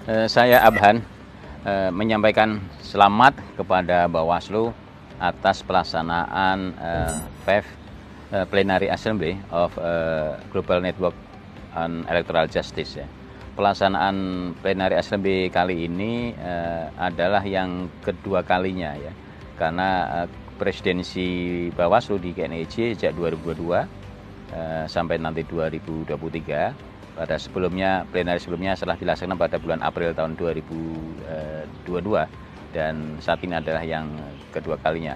Saya Abhan menyampaikan selamat kepada Bawaslu atas pelaksanaan PEV Plenary Assembly of Global Network on Electoral Justice. Ya. Pelaksanaan Plenary Assembly kali ini adalah yang kedua kalinya ya, karena presidensi Bawaslu di GNEJ sejak 2022 sampai nanti 2023. Pada sebelumnya, plenary sebelumnya setelah dilaksanakan pada bulan April tahun 2022 dan saat ini adalah yang kedua kalinya.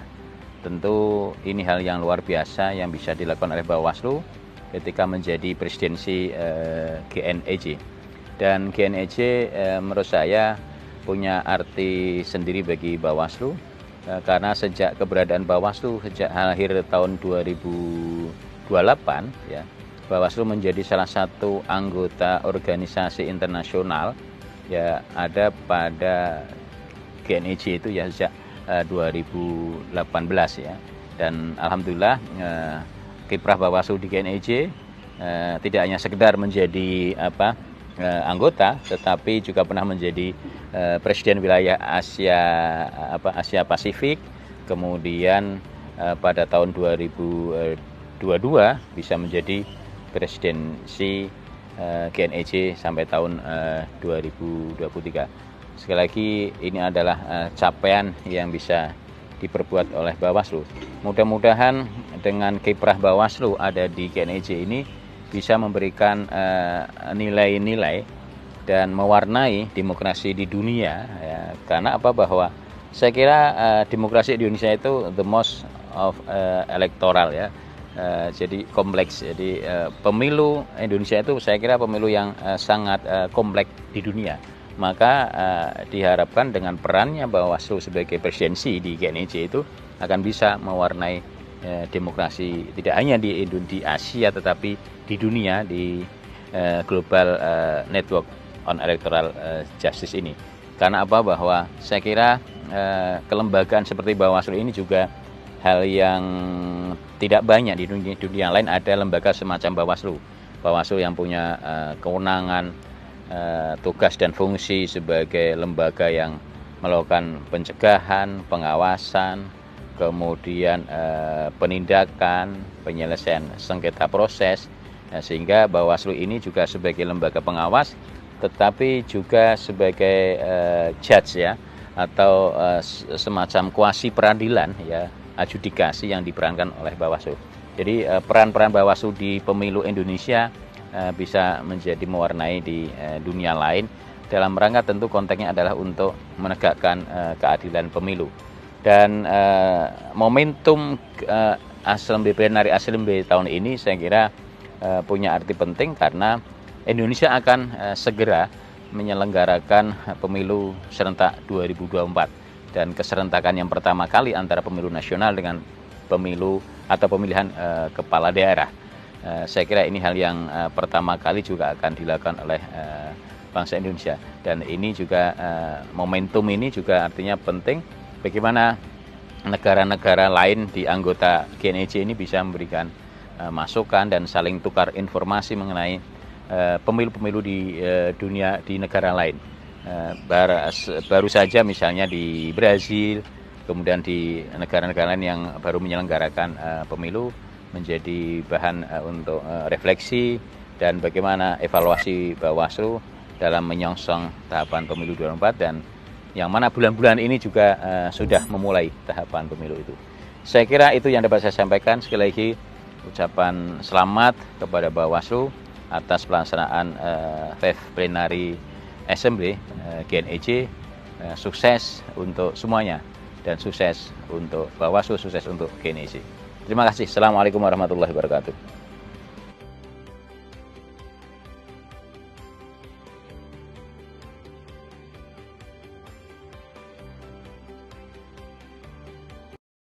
Tentu ini hal yang luar biasa yang bisa dilakukan oleh Bawaslu ketika menjadi presidensi GNEJ. Dan GNEJ menurut saya punya arti sendiri bagi Bawaslu karena sejak keberadaan Bawaslu sejak akhir tahun 2028 ya, Bawaslu menjadi salah satu anggota organisasi internasional ya ada pada GNEJ itu ya sejak 2018 ya. Dan alhamdulillah kiprah Bawaslu di GNEJ tidak hanya sekedar menjadi anggota, tetapi juga pernah menjadi presiden wilayah Asia Pasifik. Kemudian pada tahun 2022 bisa menjadi presidensi GNEJ sampai tahun 2023. Sekali lagi ini adalah capaian yang bisa diperbuat oleh Bawaslu. Mudah-mudahan dengan kiprah Bawaslu ada di GNEJ ini bisa memberikan nilai-nilai dan mewarnai demokrasi di dunia ya. Karena bahwa saya kira demokrasi di Indonesia itu the most of electoral ya. Jadi kompleks. Jadi pemilu Indonesia itu saya kira pemilu yang sangat kompleks di dunia. Maka diharapkan dengan perannya Bawaslu sebagai presidensi di GNEJ itu akan bisa mewarnai demokrasi tidak hanya di Asia tetapi di dunia, di Global Network on Electoral Justice ini. Karena bahwa saya kira kelembagaan seperti Bawaslu ini juga hal yang tidak banyak di dunia lain ada lembaga semacam Bawaslu. Bawaslu yang punya kewenangan, tugas dan fungsi sebagai lembaga yang melakukan pencegahan, pengawasan, kemudian penindakan, penyelesaian sengketa proses, sehingga Bawaslu ini juga sebagai lembaga pengawas, tetapi juga sebagai judge ya, atau semacam kuasi peradilan ya, adjudikasi yang diperankan oleh Bawaslu. Jadi peran-peran Bawaslu di pemilu Indonesia bisa menjadi mewarnai di dunia lain dalam rangka tentu konteksnya adalah untuk menegakkan keadilan pemilu. Dan momentum Plenary Assembly tahun ini saya kira punya arti penting karena Indonesia akan segera menyelenggarakan pemilu serentak 2024 dan keserentakan yang pertama kali antara pemilu nasional dengan pemilu atau pemilihan kepala daerah. Saya kira ini hal yang pertama kali juga akan dilakukan oleh bangsa Indonesia, dan ini juga momentum ini juga artinya penting bagaimana negara-negara lain di anggota GNEJ ini bisa memberikan masukan dan saling tukar informasi mengenai pemilu-pemilu di dunia, di negara lain. Baru saja misalnya di Brazil, kemudian di negara-negara lain yang baru menyelenggarakan pemilu menjadi bahan untuk refleksi dan bagaimana evaluasi Bawaslu dalam menyongsong tahapan pemilu 2024 dan yang mana bulan-bulan ini juga sudah memulai tahapan pemilu itu. Saya kira itu yang dapat saya sampaikan. Sekali lagi ucapan selamat kepada Bawaslu atas pelaksanaan PEV Plenary Assembly GNEJ. Sukses untuk semuanya dan sukses untuk Bawaslu, sukses untuk GNEJ. Terima kasih. Assalamualaikum warahmatullahi wabarakatuh.